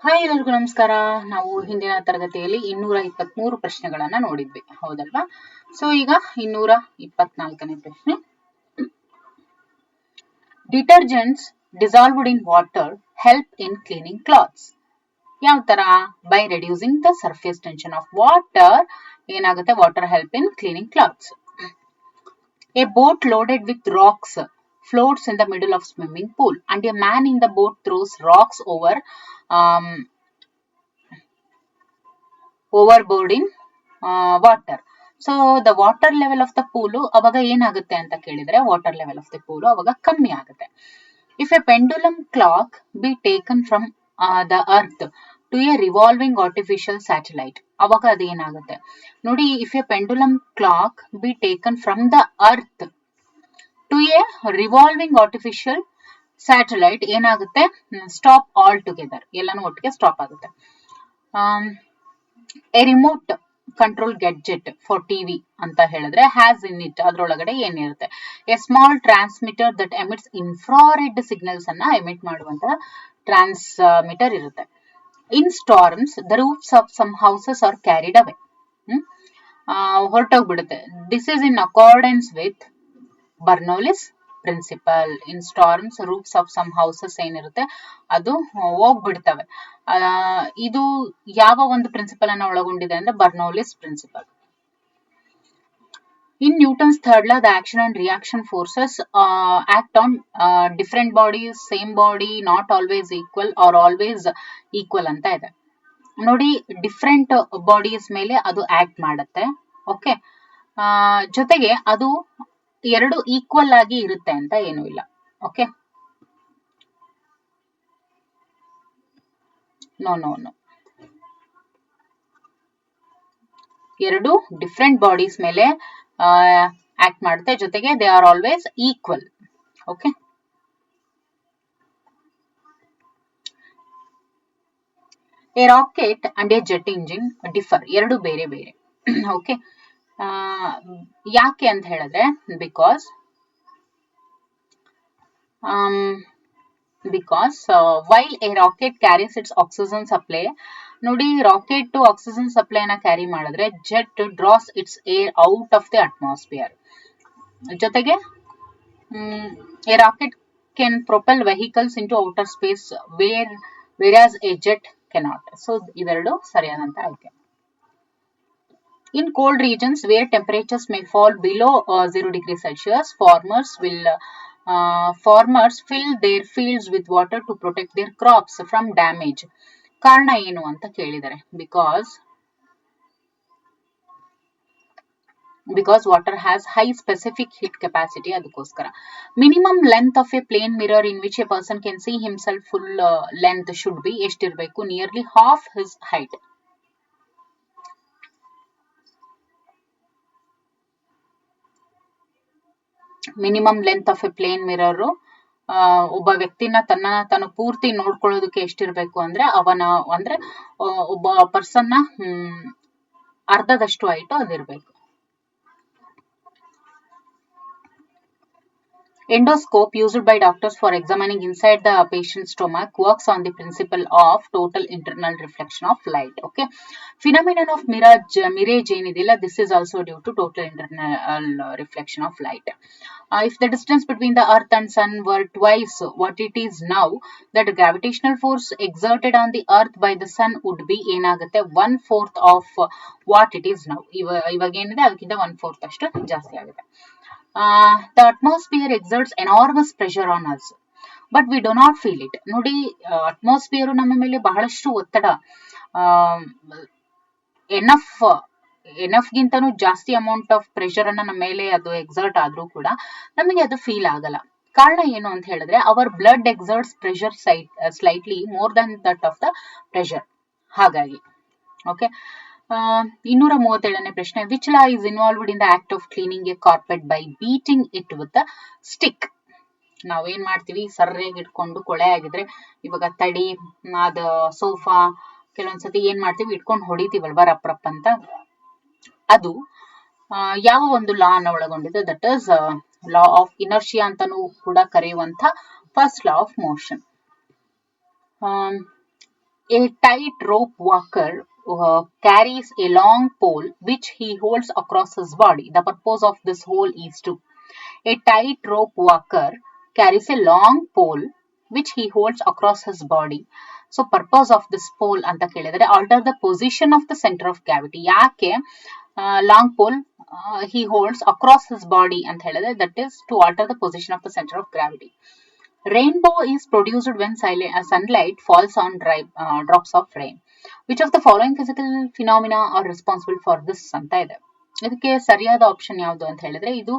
Hi ಎಲ್ಲರಿಗೂ ನಮಸ್ಕಾರ. ನಾವು ಹಿಂದಿನ ತರಗತಿಯಲ್ಲಿ 223 ಪ್ರಶ್ನೆಗಳನ್ನ ನೋಡಿದ್ವಿ, ಹೌದಲ್ವಾ? ಸೊ ಈಗ 224ನೇ ಪ್ರಶ್ನೆ. Detergents dissolved in water help in cleaning clothes. ಯಾವ ತರ? By reducing the surface tension of water ಏನಾಗುತ್ತೆ? Water help in cleaning clothes. A boat loaded with rocks floats in the middle of swimming pool and a man in the boat throws rocks overboard in water. So the water level of the pool ಅವಾಗ ಏನಾಗುತ್ತೆ ಅಂತ ಕೇಳಿದ್ರೆ water level of the pool ಅವಾಗ ಕಮ್ಮಿ ಆಗುತ್ತೆ. If a pendulum clock be taken from the earth to a revolving artificial satellite, ಅವಾಗ ಅದು ಏನಾಗುತ್ತೆ ನೋಡಿ. if a pendulum clock be taken from the earth to a revolving artificial satellite ಏನಾಗುತ್ತೆ? Stop all together, ಎಲ್ಲಾನು ಒಟ್ಟಿಗೆ stop ಆಗುತ್ತೆ. A remote control gadget for TV ಅಂತ ಹೇಳಿದ್ರೆ ಹ್ಯಾಸ್ ಇನ್ ಇಟ್, ಅದ್ರೊಳಗಡೆ ಏನಿರುತ್ತೆ? A small transmitter that emits infrared signals ಅನ್ನ emit ಮಾಡುವಂತಹ ಟ್ರಾನ್ಸ್ಮಿಟರ್ ಇರುತ್ತೆ. In storms the roofs of some houses are carried away, ಹೊರಟೋಗ್ಬಿಡುತ್ತೆ. This is in accordance with Bernoulli's principle. In storms roofs of some houses ಏನಿರುತ್ತೆ ಅದು ಹೋಗ್ಬಿಡ್ತವೆ. ಇದು ಯಾವ ಒಂದು principal ಅನ್ನ ಒಳಗೊಂಡಿದೆ ಅಂದ್ರೆ Bernoulli's principle. In Newton's third law the action and reaction forces act on different bodies, same body, not always equal are always equal ಅಂತ ಇದೆ ನೋಡಿ. ಡಿಫರೆಂಟ್ ಬಾಡೀಸ್ ಮೇಲೆ ಅದು ಆಕ್ಟ್ ಮಾಡುತ್ತೆ. ಓಕೆ, ಜೊತೆಗೆ ಅದು ಎರಡು ಈಕ್ವಲ್ ಆಗಿ ಇರುತ್ತೆ ಅಂತ ಏನೂ ಇಲ್ಲ. ಓಕೆ, ನೋ ನೋ ನೋ, ಎರಡು ಡಿಫ್ರೆಂಟ್ ಬಾಡೀಸ್ ಮೇಲೆ ಆಕ್ಟ್ ಮಾಡುತ್ತೆ, ಜೊತೆಗೆ they are always equal. Okay, a rocket and a jet engine differ, ಎರಡು ಬೇರೆ ಬೇರೆ. ಓಕೆ, ಯಾಕೆ ಅಂತ ಹೇಳಿದ್ರೆ because while a rocket carries its oxygen supply, ನೋಡಿ ರಾಕೆಟ್ ಆಕ್ಸಿಜನ್ ಸಪ್ಲೈನ ಕ್ಯಾರಿ ಮಾಡಿದ್ರೆ jet draws its air out of the atmosphere. ಜೊತೆಗೆ a rocket can propel vehicles into outer space whereas a jet cannot. So ಇವೆರಡು ಸರಿಯಾದಂತ ಆಯ್ಕೆ. In cold regions where temperatures may fall below 0 degrees Celsius, farmers fill their fields with water to protect their crops from damage. ಕಾರಣ ಏನು ಅಂತ ಕೇಳಿದರೆ because water has high specific heat capacity, ಅದಕ್ಕೋಸ್ಕರ. Minimum length of a plane mirror in which a person can see himself full length should be ಎಷ್ಟಿರಬೇಕು? Nearly half his height. Minimum length of a plane mirror ಒಬ್ಬ ವ್ಯಕ್ತಿನ ತಾನು ಪೂರ್ತಿ ನೋಡ್ಕೊಳ್ಳೋದಕ್ಕೆ ಎಷ್ಟಿರ್ಬೇಕು ಅಂದ್ರೆ ಒಬ್ಬ ಪರ್ಸನ್ನ ಅರ್ಧದಷ್ಟು height ಅದಿರ್ಬೇಕು. Endoscope used by doctors for examining inside the patient's stomach works on the principle of total internal reflection of light. Okay, phenomenon of mirage ಏನಿದೆಯಲ್ಲ, this is also due to total internal reflection of light. If the distance between the earth and sun were twice what it is now, that gravitational force exerted on the earth by the sun would be ಏನಾಗುತ್ತೆ? 1/4 of what it is now. ಇವಾಗ ಏನಿದೆ ಅದಕ್ಕಿಂತ 1/4 ಅಷ್ಟು ಜಾಸ್ತಿ ಆಗುತ್ತೆ. The atmosphere exerts enormous pressure on us, but we do not feel it. ನೋಡಿ, atmosphere ನಮ್ಮ ಮೇಲೆ ಬಹಳಷ್ಟು ಒತ್ತಡ, ಎನಫ್ ಗಿಂತನೂ ಜಾಸ್ತಿ ಅಮೌಂಟ್ ಆಫ್ ಪ್ರೆಷರ್ ಅನ್ನ ನಮ್ಮ ಮೇಲೆ ಅದು ಎಕ್ಸರ್ಟ್ ಆದ್ರೂ ಕೂಡ ನಮಗೆ ಅದು ಫೀಲ್ ಆಗಲ್ಲ. ಕಾರಣ ಏನು ಅಂತ ಹೇಳಿದ್ರೆ our blood exerts pressure slightly more than that of the pressure. ಹಾಗಾಗಿ ಓಕೆ, 237ನೇ ಪ್ರಶ್ನೆ. Which law is involved in the act of cleaning a carpet by beating it with a stick? ನಾವೇನ್ ಮಾಡ್ತೀವಿ, ಸರ್ಯಾಗಿ ಇಟ್ಕೊಂಡು ಕೊಳೆ ಆಗಿದ್ರೆ ಇವಾಗ ತಡಿ ಅದ ಸೋಫಾ ಕೆಲವೊಂದ್ಸತಿ ಏನ್ ಮಾಡ್ತೀವಿ, ಇಟ್ಕೊಂಡು ಹೊಡಿತೀವಲ್ವಾ ರಪ್ ರಪ್ ಅಂತ. ಅದು ಯಾವ ಒಂದು ಲಾ ಅನ್ನ ಒಳಗೊಂಡಿದೆ? That is law of inertia ಅಂತಾನೂ ಕೂಡ ಕರೆಯುವಂತ first law of motion. A tightrope walker carries a long pole which he holds across his body. The purpose of this whole is to. A tightrope walker carries a long pole which he holds across his body. So purpose of this pole ಅಂತ ಕೇಳಿದರೆ alter the position of the center of gravity. ಯಾಕೆ long pole he holds across his body ಅಂತ ಹೇಳಿದ್ರೆ that is to alter the position of the center of gravity. Rainbow is produced when sunlight falls on drops of rain. Which of the following physical phenomena are responsible for this ಅಂತ ಇದೆ. ಇದಕ್ಕೆ ಸರಿಯಾದ option ಯಾವುದು ಅಂತ ಹೇಳಿದ್ರೆ ಇದು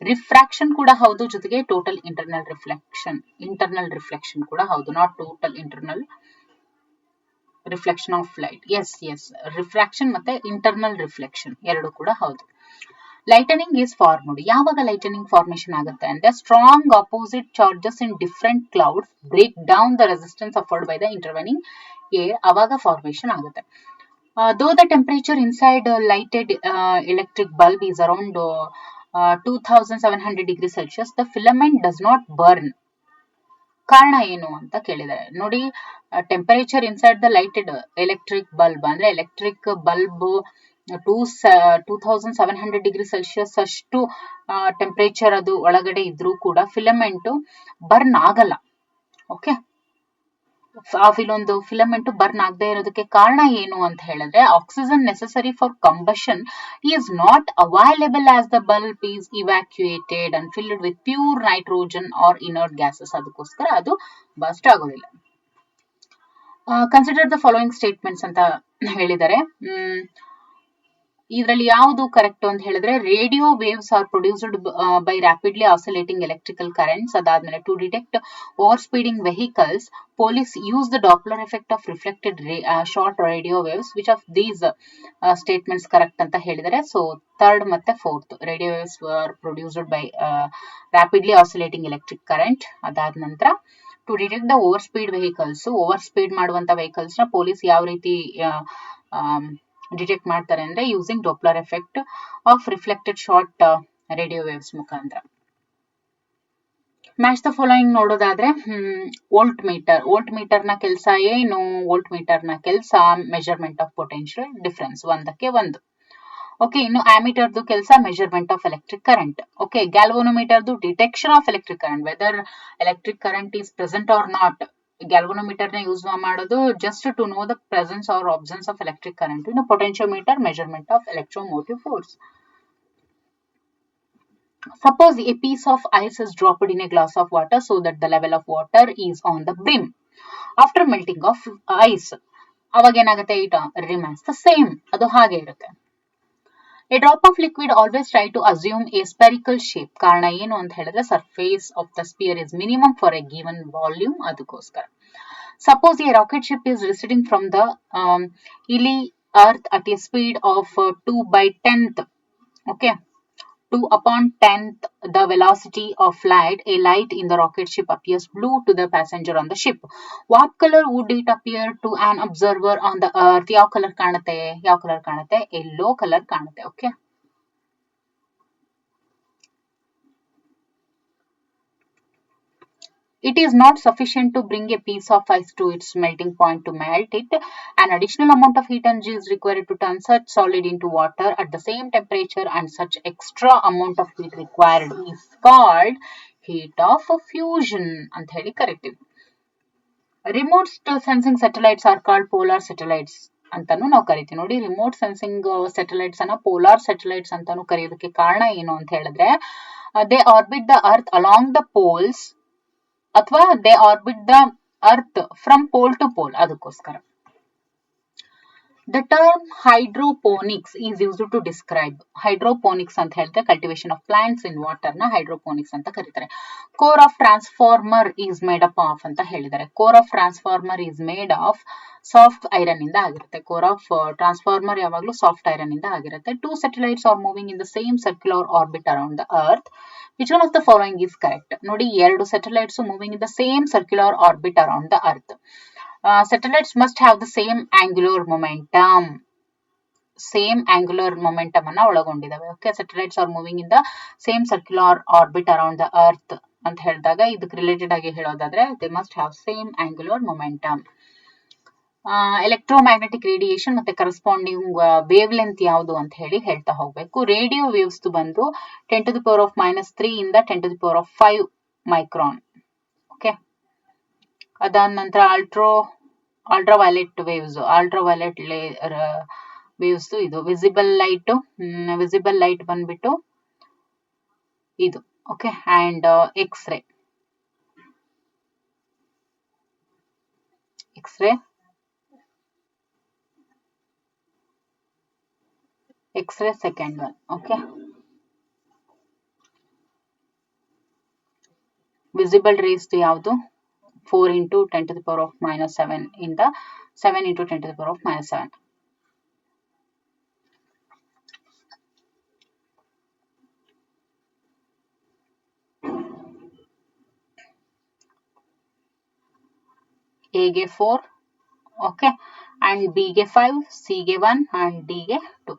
refraction ಕೂಡ ಹೌದು, ಜೊತೆಗೆ ಟೋಟಲ್ ಇಂಟರ್ನಲ್ ರಿಫ್ಲೆಕ್ಷನ್ ಕೂಡ ಹೌದು. Not total internal reflection of light. Yes refraction ಮತ್ತೆ ಇಂಟರ್ನಲ್ ರಿಫ್ಲೆಕ್ಷನ್ ಎರಡು ಕೂಡ ಹೌದು. Lightning is formed. ಯಾವಾಗ ಲೈಟನಿಂಗ್ ಫಾರ್ಮೇಶನ್ ಆಗುತ್ತೆ ಅಂದ್ರೆ strong opposite charges in different clouds break down the resistance afforded by the intervening air, ಅವಾಗ ಫಾರ್ಮೇಶನ್ ಆಗುತ್ತೆ. Though the temperature inside a lighted electric bulb is around 2700 degrees Celsius, the filament does not burn. ಕಾರಣ ಏನು ಅಂತ ಕೇಳಿದ್ದಾರೆ ನೋಡಿ. Temperature inside the lighted electric bulb ಅಂದ್ರೆ electric bulb 2700 degree Celsius ಅಷ್ಟು temperature ಅದು ಒಳಗಡೆ ಇದ್ರೂ ಕೂಡ ಫಿಲಮೆಂಟ್ ಬರ್ನ್ ಆಗಲ್ಲ. ಓಕೆ, ಫಿಲಮೆಂಟ್ ಬರ್ನ್ ಆಗದೆ ಇರೋದಕ್ಕೆ ಕಾರಣ ಏನು ಅಂತ ಹೇಳಿದ್ರೆ oxygen necessary for combustion is not available as the bulb is evacuated and filled with pure nitrogen or inert gases. ಅದಕ್ಕೋಸ್ಕರ ಅದು ಬಸ್ಟ್ ಆಗೋದಿಲ್ಲ. ಕನ್ಸಿಡರ್ ದ ಫಾಲೋಯಿಂಗ್ ಸ್ಟೇಟ್ಮೆಂಟ್ಸ್ ಅಂತ ಹೇಳಿದ್ದಾರೆ. ಇದರಲ್ಲಿ ಯಾವುದು ಕರೆಕ್ಟ್ ಅಂತ ಹೇಳಿದ್ರೆ radio waves are produced by rapidly oscillating electrical currents. ಅದಾದ್ಮೇಲೆ to detect over speeding vehicles police use the Doppler effect of reflected short radio waves. Which of these statements correct ಅಂತ ಹೇಳಿದರೆ so third ಮತ್ತೆ fourth. Radio waves are produced by rapidly oscillating electric current. ಅದಾದ ನಂತರ to detect the over speed vehicles, over speed ಮಾಡುವಂತ vehicles ನ police ಯಾವ ರೀತಿ detect ಮಾಡ್ತಾರೆ ಅಂದ್ರೆ using Doppler effect of reflected short radio waves ಮುಖಾಂತರ. ಮ್ಯಾಚ್ ದ ಫಾಲೋಯಿಂಗ್ ನೋಡೋದಾದ್ರೆ ವೋಲ್ಟ್ ಮೀಟರ್ ನ ಕೆಲಸ ಏನು? ವೋಲ್ಟ್ ಮೀಟರ್ ನ ಕೆಲಸ ಮೆಜರ್ಮೆಂಟ್ ಆಫ್ ಪೊಟೆನ್ಶಿಯಲ್ ಡಿಫರೆನ್ಸ್, ಒಂದಕ್ಕೆ ಒಂದು. ಓಕೆ, ಇನ್ನು ಆಮೀಟರ್ದು ಕೆಲಸ measurement of electric current. Okay, ಗ್ಯಾಲ್ವನೋಮೀಟರ್ದು detection of electric current, whether electric current is present or not. Galvanometer ನ ಯೂಸ್ ಮಾಡೋದು just to know the presence or absence of electric current. ಇನ್ನು potentiometer measurement of electromotive force. Suppose a piece of ice is dropped in a glass of water so that the level of water is on the brim. After melting of ice, ಅವಾಗ ಏನಾಗುತ್ತೆ? It remains the same. ಅದು ಹಾಗೆ ಇರುತ್ತೆ. A drop of liquid always try to assume a spherical shape. ಕಾರಣ ಏನು ಅಂತ ಹೇಳಿದ್ರೆ surface of the sphere is minimum for a given volume. ಅದಕ್ಕೋಸ್ಕರ. Suppose a rocket ship is receding from the hilly earth at a speed of 2/10th. Okay, 2/10th the velocity of light. A light in the rocket ship appears blue to the passenger on the ship. What color would it appear to an observer on the earth? ಯಾವ colour ಕಾಣುತ್ತೆ? Yellow colour ಕಾಣುತ್ತೆ. Okay, it is not sufficient to bring a piece of ice to its melting point to melt it. An additional amount of heat energy is required to turn such solid into water at the same temperature, and such extra amount of heat required is called heat of fusion ಅಂತ ಹೇಳಿ ಕರಿತೀವಿ. Remote sensing satellites are called polar satellites ಅಂತಾನು ನಾವು ಕರಿತೀವಿ. ನೋಡಿ, remote sensing satellites ಅನ್ನ polar satellites ಅಂತಾನು ಕರೆಯೋದಕ್ಕೆ ಕಾರಣ ಏನು ಅಂತ ಹೇಳಿದ್ರೆ they orbit the earth along the poles ಅಥವಾ they orbit the earth from pole to pole. ಅದಕ್ಕೋಸ್ಕರ. The term hydroponics is used to describe. Hydroponics ಅಂತ ಹೇಳಿದ್ರೆ cultivation of plants in water ನ ಹೈಡ್ರೋಪೋನಿಕ್ಸ್ ಅಂತ ಕರೀತಾರೆ. Core of transformer is made up of ಅಂತ ಹೇಳಿದ್ದಾರೆ. Core of transformer is made of soft iron ಇಂದ ಆಗಿರುತ್ತೆ. ಕೋರ್ ಆಫ್ ಟ್ರಾನ್ಸ್ಫಾರ್ಮರ್ ಯಾವಾಗಲೂ ಸಾಫ್ಟ್ ಐರನ್ ಇಂದ ಆಗಿರುತ್ತೆ. 2 satellites are moving in the same circular orbit around the earth. Which one of the following is correct? ನೋಡಿ, 2 satellites moving in the same circular orbit around the earth. Satellites must have the same angular momentum. Same angular momentum ಅನ್ನ ಒಳಗೊಂಡಿದ್ದಾವೆ. Okay, satellites are moving in the same circular orbit around the earth ಅಂತ ಹೇಳಿದಾಗ ಇದಕ್ಕೆ related ಆಗಿ ಹೇಳೋದಾದ್ರೆ they must have same angular momentum. Electromagnetic radiation ಮತ್ತೆ corresponding wave length ಯಾವುದು ಅಂತ ಹೇಳಿ ಹೇಳ್ತಾ ಹೋಗ್ಬೇಕು. ರೇಡಿಯೋ ವೇವ್ಸ್ ಬಂದು 10⁻³ ಇಂದ 10⁵ ಮೈಕ್ರಾನ್. ಓಕೆ, ಅದಾದ ನಂತರ ಅಲ್ಟ್ರಾವೈಲೆಟ್ ವೇವ್ಸ್ ಇದು ವಿಸಿಬಲ್ ಲೈಟ್ ಬಂದ್ಬಿಟ್ಟು ಇದು. Okay, and X ray second one. Okay, visible rays ಯಾವುದು 4 × 10⁻⁷ ಇಂದ 7 × 10⁻⁷. A ಗೆ 4, ಓಕೆ, ಅಂಡ್ B ಗೆ 5, C ಗೆ 1 ಅಂಡ್ D ಗೆ 2.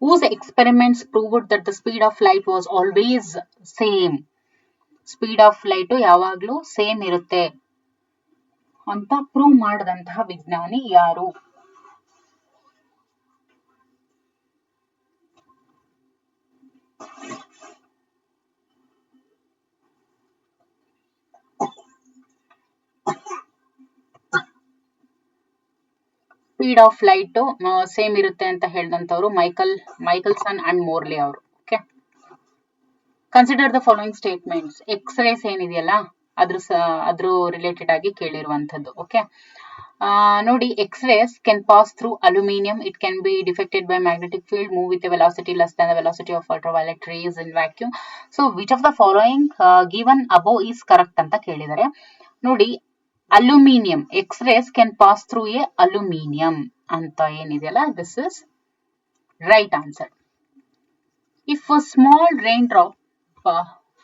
Whose experiments proved that the speed of light was always same? Speed of light ಯಾವಾಗ್ಲೂ same ಇರುತ್ತೆ ಅಂತ ಪ್ರೂವ್ ಮಾಡಿದಂತಹ ವಿಜ್ಞಾನಿ ಯಾರು? ಸ್ಪೀಡ್ ಆಫ್ ಲೈಟ್ ಸೇಮ್ ಇರುತ್ತೆ ಅಂತ ಹೇಳಿದಂತವ್ರು ಮೈಕಲ್ಸನ್ ಅಂಡ್ ಮೋರ್ಲಿ ಅವರು. Okay, consider the following statements. X rays ಏನಿದೆಯಲ್ಲ ಅದ್ರ ರಿಲೇಟೆಡ್ ಆಗಿ ಕೇಳಿರುವಂತದ್ದು. ಓಕೆ, ನೋಡಿ, X rays can pass through aluminium. It can be defected by magnetic field, move with a velocity less than the velocity of ultraviolet rays in vacuum. So which of the following given above is correct ಅಂತ ಕೇಳಿದ್ದಾರೆ. ನೋಡಿ, aluminium, X rays can pass through a aluminium ಅಂತ ಏನಿದೆಯಲ್ಲ, this is right answer. If a small rain drop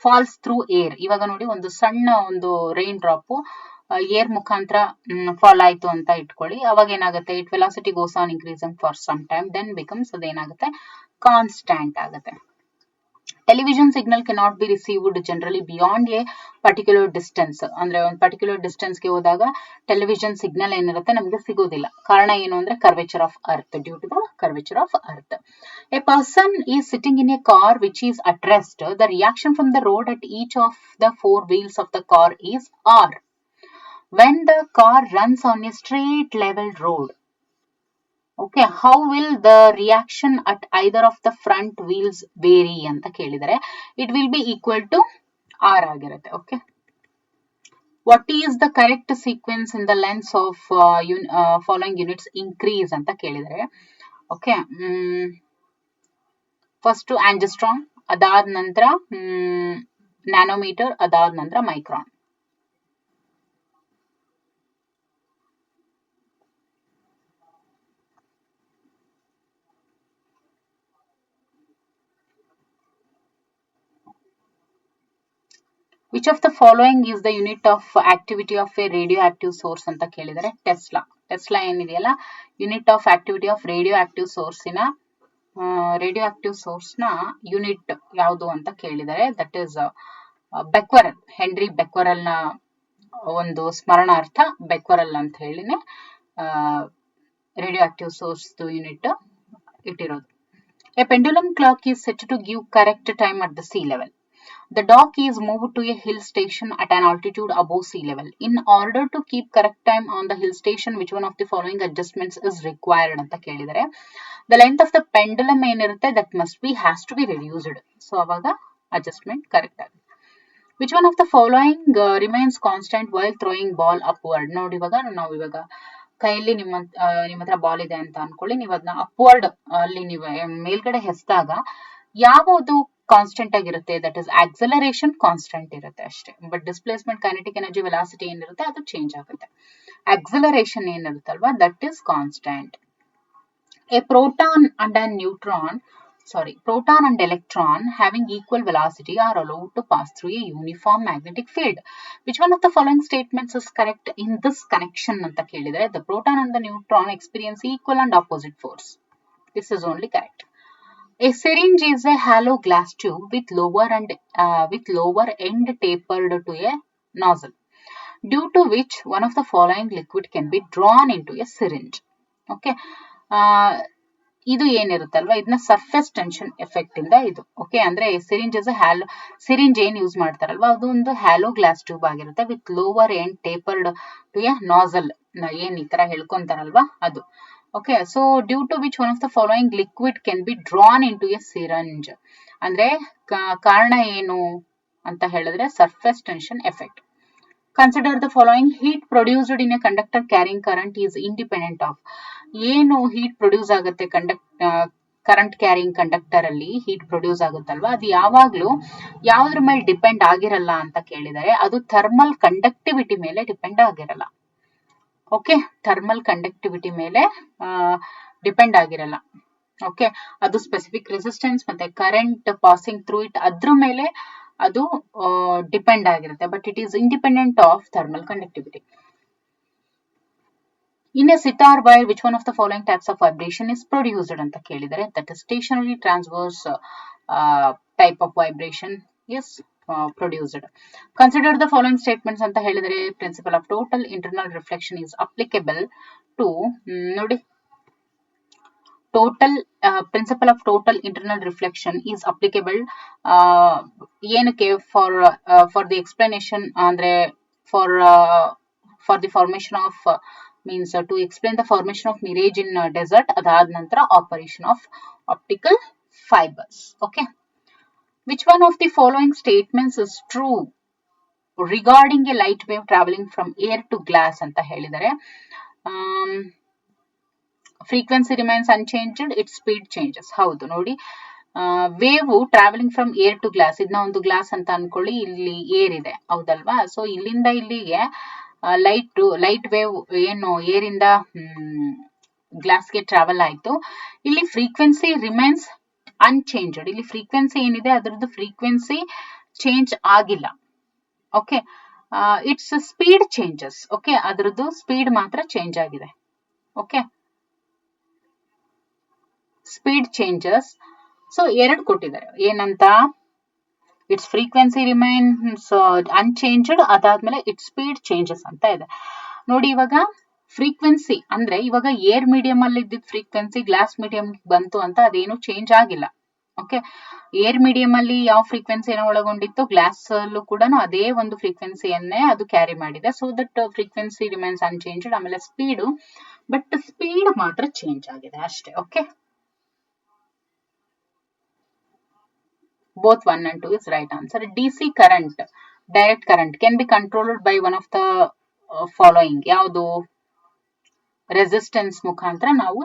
falls through air, ಇವಾಗ ನೋಡಿ ಒಂದು ಸಣ್ಣ ಒಂದು ರೈನ್ ಡ್ರಾಪ್ ಏರ್ ಮುಖಾಂತರ ಫಾಲ್ ಆಯ್ತು ಅಂತ ಇಟ್ಕೊಳ್ಳಿ. ಅವಾಗ ಏನಾಗುತ್ತೆ, it velocity goes on increasing for some time, then becomes ಅದೇನಾಗುತ್ತೆ, ಕಾನ್ಸ್ಟಂಟ್ ಆಗುತ್ತೆ. Television signal cannot be received generally beyond a particular distance. ಅಂದ್ರೆ ಒಂದು ಪರ್ಟಿಕ್ಯುಲರ್ ಡಿಸ್ಟೆನ್ಸ್ಗೆ ಹೋದಾಗ ಟೆಲಿವಿಷನ್ ಸಿಗ್ನಲ್ ಏನಿರುತ್ತೆ ನಮಗೆ ಸಿಗೋದಿಲ್ಲ. ಕಾರಣ ಏನು ಅಂದ್ರೆ curvature of earth, due to the curvature of earth. A person is sitting in a car which is at rest. The reaction from the road at each of the 4 wheels of the car is R. When the car runs on a straight level road, okay, how will the reaction at either of the front wheels vary ಅಂತ ಕೇಳಿದರೆ, it will be equal to R ಆಗಿರುತ್ತೆ. Okay, what is the correct sequence in the lengths of following units increase ಅಂತ ಕೇಳಿದರೆ, okay, first ಆಂಜಸ್ಟ್ರಾಮ್, ಅದಾದ ನಂತರ nanometre, ಅದಾದ ನಂತರ micron. Which of the following is the unit of activity of a radioactive source ಅಂತ ಕೇಳಿದರೆ, Tesla ಏನಿದೆಯಲ್ಲ, unit of activity of radioactive source ನ ಯೂನಿಟ್ ಯಾವುದು ಅಂತ ಕೇಳಿದರೆ, that is becquerel. Henri Becquerel ನ ಒಂದು ಸ್ಮರಣಾರ್ಥ ಬೆಕ್ವರಲ್ ಅಂತ ಹೇಳಿನೇ ರೇಡಿಯೋ ಆಕ್ಟಿವ್ ಸೋರ್ಸ್ ಯೂನಿಟ್ ಇಟ್ಟಿರೋದು. A pendulum clock is set to give correct time at the sea level. The dock is moved to a hill station at an altitude above sea level. In order to keep correct time on the hill station, which one of the following adjustments is required ಅಂತ ಕೇಳಿದರೆ, the length of the pendulum ಏನಿರುತ್ತೆ that has to be reduced. So ಅವಾಗ adjustment correct ಆಗುತ್ತೆ. Which one of the following remains constant while throwing ball upward? ನೋಡಿ, ನಾವು ಇವಾಗ ಕೈಯಲ್ಲಿ ನಿಮ್ಮ ಹತ್ರ ಬಾಲ್ ಇದೆ ಅಂತ ಅನ್ಕೊಳ್ಳಿ, ನೀವು ಅದನ್ನ ಅಪ್ವರ್ಡ್ ಅಲ್ಲಿ ನೀವು ಮೇಲ್ಗಡೆ ಹೆಸ್ದಾಗ ಯಾವುದು ಕಾನ್ಸ್ಟೆಂಟ್ ಆಗಿರುತ್ತೆ, ದಟ್ ಇಸ್ ಆಕ್ಸಲರೇಷನ್ ಕಾನ್ಸ್ಟೆಂಟ್ ಇರುತ್ತೆ ಅಷ್ಟೇ. But displacement, kinetic energy, velocity ಏನಿರುತ್ತೆ ಅದು ಚೇಂಜ್ ಆಗುತ್ತೆ. ಆಕ್ಸಲರೇಷನ್ ಏನಿರುತ್ತಲ್ವಾ that is constant. A proton and electron having equal velocity are allowed to pass through a uniform magnetic field. Which one of the following statements is correct in this connection ಅಂತ ಕೇಳಿದರೆ, the proton and the neutron experience equal and opposite force. This is only correct. A syringe is a hollow glass tube with lower end tapered to a nozzle, due to which one of the following liquid can be drawn into a syringe. Okay, ಇದು ಏನಿರುತ್ತಲ್ವಾ ಇದನ್ನ surface tension effect ಇಂದ ಇದು. Okay, ಅಂದ್ರೆ syringe ಏನ್ use ಮಾಡ್ತಾರಲ್ವಾ ಅದು ಒಂದು hollow glass tube ಆಗಿರುತ್ತೆ with lower end tapered to a nozzle, ಏನ್ ಈ ತರ ಹೇಳ್ಕೊಂತಾರಲ್ವಾ ಅದು. Okay, so due to which one of the following liquid can be drawn into a syringe, ಅಂದ್ರೆ ಕಾರಣ ಏನು ಅಂತ ಹೇಳಿದ್ರೆ surface tension effect. Consider the following. Heat produced in a conductor carrying current is independent of. ಏನು heat produce ಆಗುತ್ತೆ current carrying conductor ಅಲ್ಲಿ heat produce ಆಗುತ್ತಲ್ವಾ ಅದು ಯಾವಾಗ್ಲೂ ಯಾವ್ದ್ರ ಮೇಲೆ ಡಿಪೆಂಡ್ ಆಗಿರಲ್ಲ ಅಂತ ಕೇಳಿದರೆ ಅದು ಥರ್ಮಲ್ ಕಂಡಕ್ಟಿವಿಟಿ ಮೇಲೆ ಡಿಪೆಂಡ್ ಆಗಿರಲ್ಲ. ಓಕೆ, ಥರ್ಮಲ್ ಕಂಡಕ್ಟಿವಿಟಿ ಮೇಲೆ ಡಿಪೆಂಡ್ ಆಗಿರಲ್ಲ. ಓಕೆ, ಅದು ಸ್ಪೆಸಿಫಿಕ್ ರೆಸಿಸ್ಟೆನ್ಸ್ ಮತ್ತೆ ಕರೆಂಟ್ ಪಾಸಿಂಗ್ ಥ್ರೂ ಇಟ್ ಅದ್ರ ಮೇಲೆ ಅದು ಡಿಪೆಂಡ್ ಆಗಿರುತ್ತೆ, but it is independent of thermal conductivity. In a sitar wire, which one of the following types of vibration is produced ಅಂತ ಕೇಳಿದರೆ that is stationary transverse type of vibration is produced. Consider the following statements ಅಂತ ಹೇಳಿದರೆ principle of total internal reflection is applicable to ನೋಡಿ total principle of total internal reflection is applicable ಏನಕ್ಕೆ for the explanation ಅಂದ್ರೆ for the formation of means to explain the formation of mirage in desert, adad nantara operation of optical fibers. Okay, which one of the following statements is true regarding a light wave traveling from air to glass anta helidare. Frequency remains unchanged, its speed changes. ಹೌದು ನೋಡಿ, wave travelling from air to glass, ಇದನ್ನ ಒಂದು glass ಅಂತ ಅನ್ಕೊಳ್ಳಿ, ಇಲ್ಲಿ air ಇದೆ ಹೌದಲ್ವಾ. So ಇಲ್ಲಿಂದ ಇಲ್ಲಿಗೆ ಲೈಟ್ ವೇವ್ ಏನು ಏರ್ ಇಂದ ಗ್ಲಾಸ್ಗೆ ಟ್ರಾವೆಲ್ ಆಯ್ತು. ಇಲ್ಲಿ ಫ್ರೀಕ್ವೆನ್ಸಿ ರಿಮೈನ್ಸ್ ಅನ್ಚೇಂಜ್ಡ್, ಇಲ್ಲಿ ಫ್ರೀಕ್ವೆನ್ಸಿ ಏನಿದೆ ಅದರದ್ದು ಫ್ರೀಕ್ವೆನ್ಸಿ ಚೇಂಜ್ ಆಗಿಲ್ಲ. Okay, its speed changes. Okay, ಅದರದ್ದು ಸ್ಪೀಡ್ ಮಾತ್ರ ಚೇಂಜ್ ಆಗಿದೆ. Okay, speed changes. ಸೊ ಎರಡು ಕೊಟ್ಟಿದ್ದಾರೆ ಏನಂತ, ಇಟ್ಸ್ ಫ್ರೀಕ್ವೆನ್ಸಿ ರಿಮೈನ್ಸ್ ಅನ್ಚೇಂಜ್ಡ್, ಅದಾದ್ಮೇಲೆ ಇಟ್ಸ್ ಸ್ಪೀಡ್ ಚೇಂಜಸ್ ಅಂತ ಇದೆ. ನೋಡಿ, ಇವಾಗ ಫ್ರೀಕ್ವೆನ್ಸಿ ಅಂದ್ರೆ ಇವಾಗ ಏರ್ ಮೀಡಿಯಂ ಅಲ್ಲಿ ಇದ್ದಿದ್ದ ಫ್ರೀಕ್ವೆನ್ಸಿ ಗ್ಲಾಸ್ ಮೀಡಿಯಂ ಬಂತು ಅಂತ ಅದೇನು ಚೇಂಜ್ ಆಗಿಲ್ಲ. ಓಕೆ, ಏರ್ ಮೀಡಿಯಂ ಅಲ್ಲಿ ಯಾವ ಫ್ರೀಕ್ವೆನ್ಸಿಯನ್ನು ಒಳಗೊಂಡಿತ್ತು ಗ್ಲಾಸ್ ಅಲ್ಲೂ ಕೂಡ ಅದೇ ಒಂದು ಫ್ರೀಕ್ವೆನ್ಸಿಯನ್ನೇ ಅದು ಕ್ಯಾರಿ ಮಾಡಿದೆ. So that frequency remains unchanged. ಆಮೇಲೆ ಸ್ಪೀಡು, ಬಟ್ ಸ್ಪೀಡ್ ಮಾತ್ರ ಚೇಂಜ್ ಆಗಿದೆ ಅಷ್ಟೇ. Okay, both 1 and 2 is right answer. DC current, direct current can be controlled by one of the following. ಯಾವುದು resistance ಮುಖಾಂತರ ನಾವು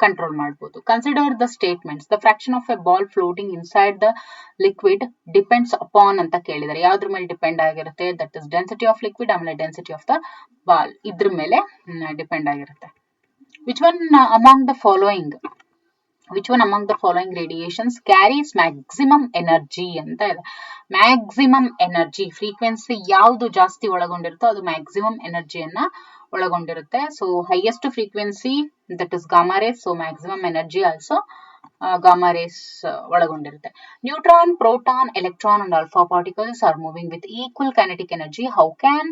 ಕಂಟ್ರೋಲ್ ಮಾಡಬಹುದು. Consider the statements. The fraction of a ball floating inside the liquid depends upon ಅಂತ ಕೇಳಿದರೆ ಯಾವ್ದ್ರ ಮೇಲೆ depend ಆಗಿರುತ್ತೆ, that is density of liquid ಆಮೇಲೆ density of the ball, ಇದ್ರ ಮೇಲೆ ಡಿಪೆಂಡ್ ಆಗಿರುತ್ತೆ. Which one among the following radiations carries maximum energy ಅಂತ ಇದೆ. ಮ್ಯಾಕ್ಸಿಮಮ್ ಎನರ್ಜಿ ಫ್ರೀಕ್ವೆನ್ಸಿ ಯಾವುದು ಜಾಸ್ತಿ ಒಳಗೊಂಡಿರುತ್ತೋ ಅದು ಮ್ಯಾಕ್ಸಿಮಮ್ ಎನರ್ಜಿಯನ್ನ ಒಳಗೊಂಡಿರುತ್ತೆ. So highest frequency that is gamma rays. So maximum energy also gamma rays ಒಳಗೊಂಡಿರುತ್ತೆ. Neutron, proton, electron and alpha particles are moving with equal kinetic energy. How can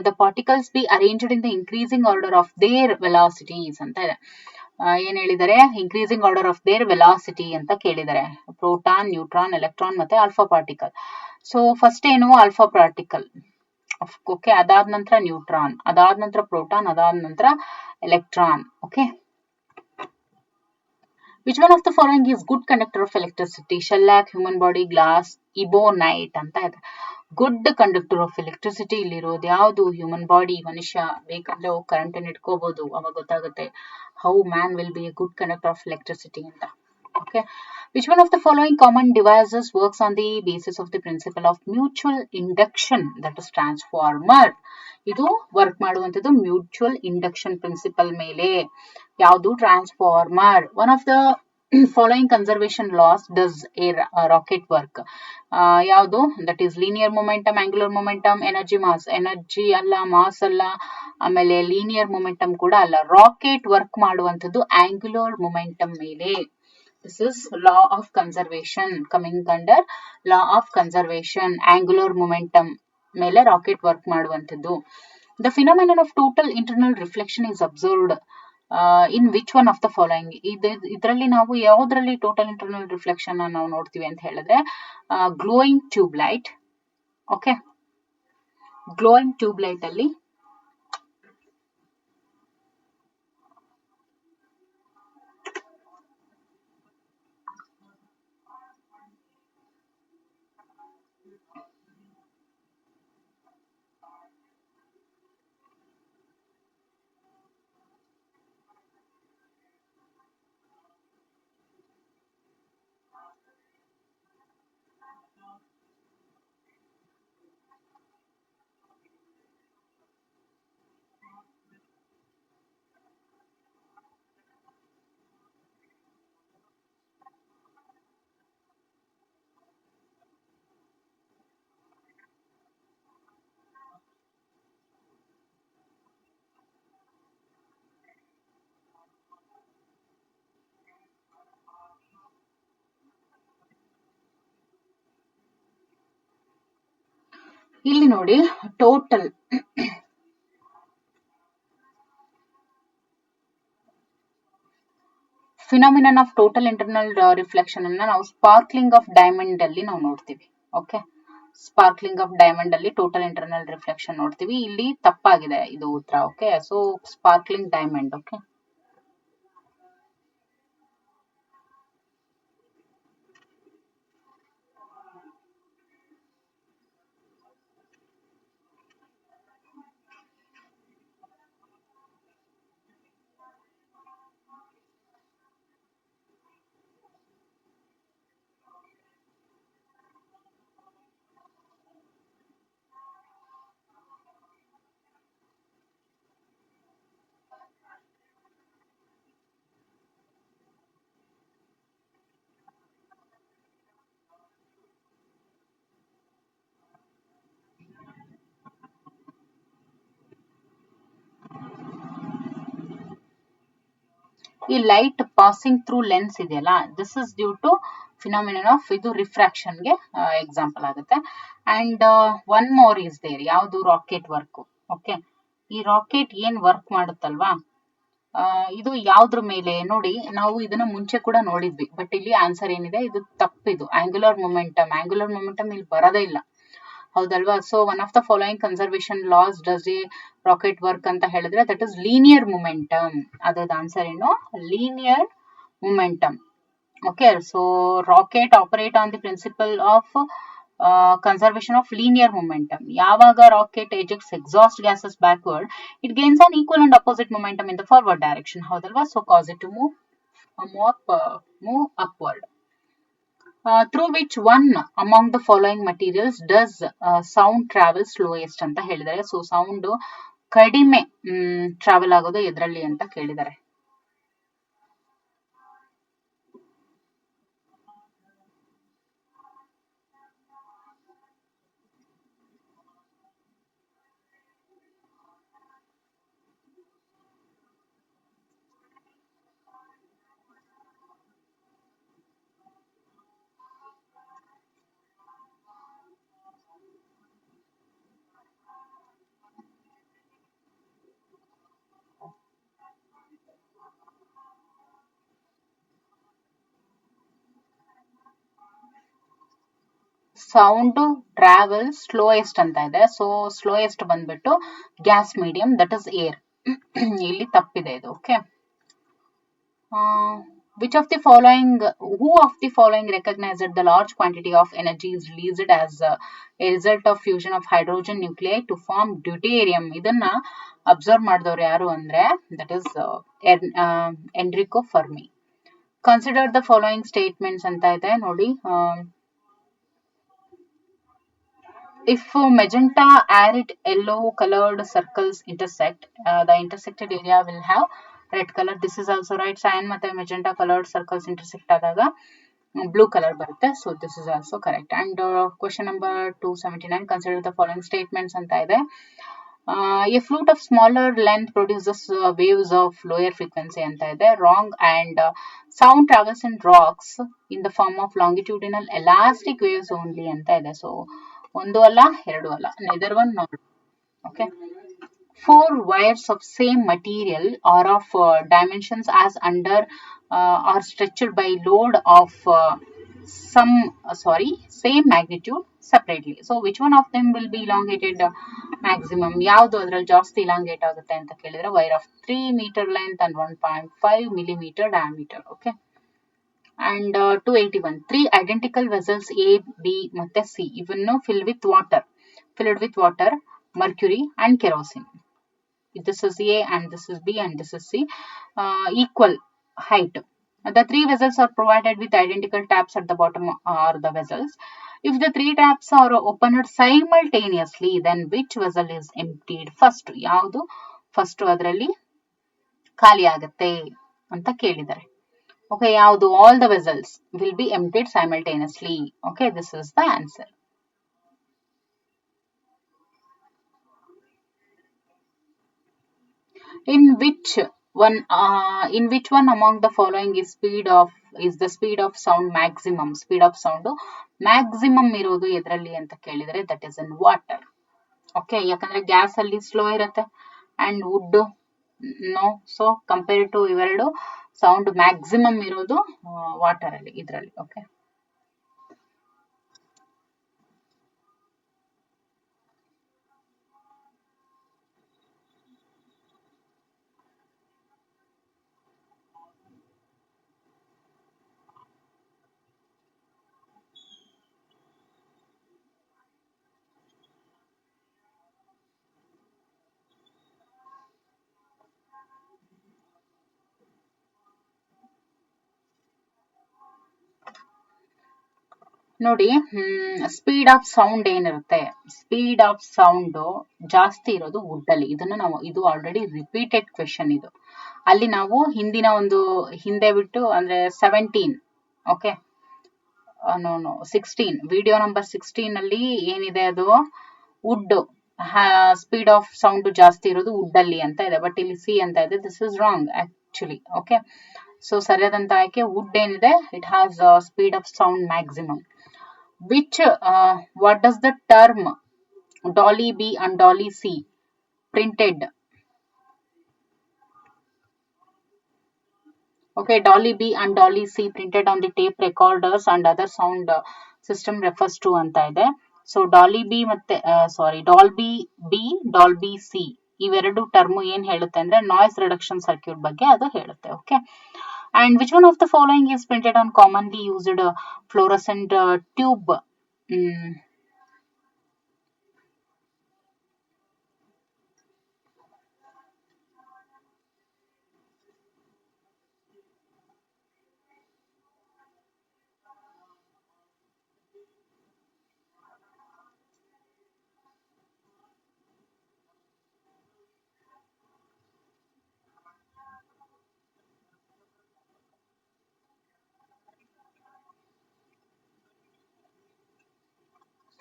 the particles be arranged in the increasing order of their velocities ಅಂತ ಇದೆ. ಏನ್ ಹೇಳಿದ್ದಾರೆ, increasing order of their velocity ಅಂತ ಕೇಳಿದ್ದಾರೆ. Proton, neutron, electron ಮತ್ತೆ alpha particle. So first ಏನು alpha particle. Okay, ಅದಾದ ನಂತರ ನ್ಯೂಟ್ರಾನ್, ಅದಾದ ನಂತರ ಪ್ರೋಟಾನ್, ಅದಾದ ನಂತರ electron. Okay, which one of the following is good conductor of electricity? Shellac, human body, glass, ebonite ಅಂತ ಇದೆ. ಗುಡ್ ಕಂಡಕ್ಟರ್ ಆಫ್ ಎಲೆಕ್ಟ್ರಿಸಿಟಿ ಇಲ್ಲಿರೋದು ಯಾವುದು? Human body. ಮನುಷ್ಯ ಬೇಕಂದ್ರೆ ಹೋಗಿ ಕರೆಂಟ್ ಅನ್ನು ಇಟ್ಕೋಬಹುದು, ಅವಾಗ ಗೊತ್ತಾಗುತ್ತೆ how man will be a good conductor of electricity ಅಂತ. Okay, which one of the following common devices works on the basis of the principle of mutual induction, that is transformer? ಇದು work ಮಾಡುವಂತದ್ದು mutual induction principle ಮೇಲೆ. ಯಾವುದು? Transformer. One of the following conservation laws does a rocket work? ಯಾವುದು? That is linear momentum, angular momentum, energy mass. Energy ಅಲ್ಲ, mass ಅಲ್ಲ, ಆಮೇಲೆ linear momentum ಕೂಡ ಅಲ್ಲ. ರಾಕೆಟ್ ವರ್ಕ್ ಮಾಡುವಂತದ್ದು ಆಂಗ್ಯುಲರ್ ಮೊಮೆಂಟಮ್ ಮೇಲೆ. This is law of conservation, coming under law of conservation. Angular momentum ಮೇಲೆ rocket work ಮಾಡುವಂಥದ್ದು. The phenomenon of total internal reflection is observed in which one of the following. ಇದರಲ್ಲಿ ನಾವು ಯಾವುದರಲ್ಲಿ total internal reflection ನಾವು ನೋಡ್ತೀವಿ ಅಂತ ಹೇಳಿದ್ರೆ glowing tube light. Okay, glowing tube light ಅಲ್ಲಿ ಇಲ್ಲಿ ನೋಡಿ total phenomenon of total internal reflection ಅನ್ನ ನಾವು ಸ್ಪಾರ್ಕ್ಲಿಂಗ್ ಆಫ್ ಡೈಮಂಡ್ ಅಲ್ಲಿ ನಾವು ನೋಡ್ತೀವಿ. ಓಕೆ, ಸ್ಪಾರ್ಕ್ಲಿಂಗ್ ಆಫ್ ಡೈಮಂಡ್ ಅಲ್ಲಿ ಟೋಟಲ್ ಇಂಟರ್ನಲ್ ರಿಫ್ಲೆಕ್ಷನ್ ನೋಡ್ತೀವಿ. ಇಲ್ಲಿ ತಪ್ಪಾಗಿದೆ ಇದು ಉತ್ತರ. Okay, so sparkling diamond. Okay, ಈ ಲೈಟ್ ಪಾಸಿಂಗ್ ಥ್ರೂ ಲೆನ್ಸ್ ಇದೆಯಲ್ಲ, this is due to phenomenon of ಇದು ರಿಫ್ರಾಕ್ಷನ್ ಗೆ ಎಕ್ಸಾಂಪಲ್ ಆಗುತ್ತೆ. And one more is there, ಯಾವುದು ರಾಕೆಟ್ ವರ್ಕ್. ಓಕೆ, ಈ ರಾಕೆಟ್ ಏನ್ ವರ್ಕ್ ಮಾಡುತ್ತಲ್ವಾ, ಇದು ಯಾವ್ದ್ರ ಮೇಲೆ ನೋಡಿ, ನಾವು ಇದನ್ನ ಮುಂಚೆ ಕೂಡ ನೋಡಿದ್ವಿ, ಬಟ್ ಇಲ್ಲಿ ಆನ್ಸರ್ ಏನಿದೆ ಇದು ತಪ್ಪಿದು. Angular momentum. ಆಂಗ್ಯುಲರ್ ಮೊಮೆಂಟಮ್ ಇಲ್ಲಿ ಬರೋದೇ ಇಲ್ಲ, ಹೌದಲ್ವಾ? So one of the following conservation laws does a rocket work ಅಂತ ಹೇಳಿದ್ರೆ ದಟ್ ಇಸ್ ಲೀನಿಯರ್ ಮೊಮೆಂಟಮ್. ಅದ್ರದ್ದು ಆನ್ಸರ್ ಏನು? Linear momentum. Okay, so rocket operate on the principle of conservation of linear momentum. ಯಾವಾಗ rocket ejects exhaust gases backward, it gains an equal and opposite momentum in the forward direction. ಹೌದಲ್ವಾ? So cause it to move upward. Through which one among the following materials does sound travel slowest ಅಂತ ಹೇಳಿದ್ದಾರೆ. So sound ಕಡಿಮೆ travel ಆಗೋದು ಎದ್ರಲ್ಲಿ ಅಂತ ಕೇಳಿದ್ದಾರೆ. Sound travel slowest ಅಂತ ಇದೆ. So slowest ಬಂದ್ಬಿಟ್ಟು gas medium, that is air. ಇಲ್ಲಿ ತಪ್ಪಿದೆ ಇದು. Okay, who of the following recognized the large quantity of energy is released as a result of fusion of hydrogen nuclei to form deuterium? ಇದನ್ನ observe ಮಾಡಿದವರು ಯಾರು ಅಂದ್ರೆ that is Enrico Fermi. Consider the following statements ಅಂತ ಇದೆ ನೋಡಿ. If magenta, arid, yellow colored circles intersect, the intersected area will have red color. This is also right. Cyan ಮತ್ತೆ magenta colored circles intersect ಆದಾಗ blue color ಬರುತ್ತೆ. So this is also correct. And question number 279, consider the following statements ಅಂತ ಇದೆ. A flute of smaller length produces waves of lower frequency ಅಂತ ಇದೆ. Wrong. And sound travels in rocks in the form of longitudinal elastic waves only ಅಂತ ಇದೆ. So ಒಂದು ಅಲ್ಲ ಎರಡು ಅಲ್ಲ, neither one nor okay. 4 wires of same material or of dimensions as under are stretched by load of same magnitude separately. So which one of them will be elongated maximum? ಯಾವುದು ಅದರಲ್ಲಿ ಜಾಸ್ತಿ elongate ಆಗುತ್ತೆ ಅಂತ ಕೇಳಿದ್ರೆ wire of 3 meter length and 1.5 millimeter diameter. Okay. And 281, 3 identical vessels A, B ಮತ್ತೆ C ಇವನ್ನು filled with water, mercury and kerosene. This is A and this is B and this is C, equal height. The 3 vessels are provided with identical taps at the bottom or the vessels. If the 3 taps are opened simultaneously, then which vessel is emptied first? ಯಾವುದು first ಅದರಲ್ಲಿ ಖಾಲಿ ಆಗುತ್ತೆ ಅಂತ ಕೇಳಿದ್ದಾರೆ. Okay, ಯಾವುದು? All the vessels will be emptied simultaneously. Okay, this is the answer. In which one among the following is the speed of sound maximum? Speed of sound maximum ಇರೋದು ಎದರಲ್ಲಿ ಅಂತ ಕೇಳಿದರೆ that is in water. Okay, ಯಾಕಂದ್ರೆ gas ಅಲ್ಲಿ slow ಇರುತ್ತೆ and wood no. So compared to ಇವೆರಡು sound maximum ಇರೋದು water ಅಲ್ಲಿ ಇದರಲ್ಲಿ. ಓಕೆ, ನೋಡಿ, ಸ್ಪೀಡ್ ಆಫ್ ಸೌಂಡ್ ಏನಿರುತ್ತೆ, ಸ್ಪೀಡ್ ಆಫ್ ಸೌಂಡ್ ಜಾಸ್ತಿ ಇರೋದು ವುಡ್ ಅಲ್ಲಿ. ಇದು ಆಲ್ರೆಡಿ ರಿಪೀಟೆಡ್ ಕ್ವೆಶನ್ ಇದು. ಅಲ್ಲಿ ನಾವು ಹಿಂದೆ ಬಿಟ್ಟು ಅಂದ್ರೆ 17 ಓಕೆ 16 ವಿಡಿಯೋ ನಂಬರ್ 16 ಅಲ್ಲಿ ಏನಿದೆ ಅದು ವುಡ್ ಸ್ಪೀಡ್ ಆಫ್ ಸೌಂಡ್ ಜಾಸ್ತಿ ಇರೋದು ವುಡ್ ಅಲ್ಲಿ ಅಂತ ಇದೆ. ಬಟ್ ಇಲ್ಲಿ ಸಿ ಅಂತ ಇದೆ. This is wrong actually. Okay, so ಸರಿಯಾದಂತ ಆಯ್ಕೆ ವುಡ್ ಏನಿದೆ, it has speed of sound maximum. What does the term dolly B and dolly C printed? Okay, dolly B and dolly C printed on the tape recorders and other sound system refers to anta ide. So dolly B ಮತ್ತೆ dolby B, dolby C ಇವೆರಡು term ಏನ್ ಹೇಳುತ್ತೆ ಅಂದ್ರೆ noise reduction circuit ಬಗ್ಗೆ ಅದು ಹೇಳುತ್ತೆ. Okay, and which one of the following is printed on commonly used fluorescent tube?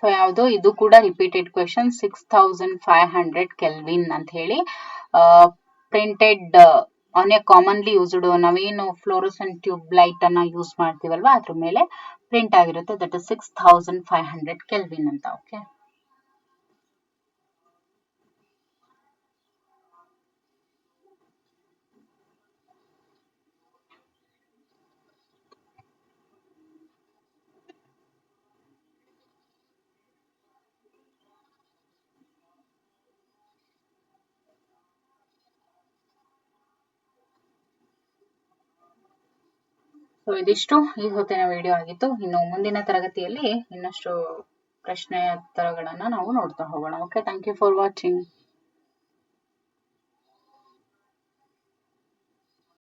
So ಯಾವುದು? ಇದು ಕೂಡ ರಿಪೀಟೆಡ್ ಕ್ವೆಶನ್. 6500 ಕೆಲ್ವಿನ್ ಅಂತ ಹೇಳಿ printed on A commonly used, ನಾವೇನು ಫ್ಲೋರೋಸೆಂಟ್ ಟ್ಯೂಬ್ ಲೈಟ್ ಅನ್ನ ಯೂಸ್ ಮಾಡ್ತೀವಲ್ವಾ ಅದ್ರ ಮೇಲೆ ಪ್ರಿಂಟ್ ಆಗಿರುತ್ತೆ. ದಟ್ ಇಸ್ 6500 ಕೆಲ್ವಿನ್ ಅಂತ. ಓಕೆ, ಸೊ ಇದಿಷ್ಟು ಈ ಹೊತ್ತಿನ ವಿಡಿಯೋ ಆಗಿತ್ತು. ಇನ್ನು ಮುಂದಿನ ತರಗತಿಯಲ್ಲಿ ಇನ್ನಷ್ಟು ಪ್ರಶ್ನೆ ಉತ್ತರಗಳನ್ನ ನಾವು ನೋಡ್ತಾ ಹೋಗೋಣ. Okay, thank you for watching.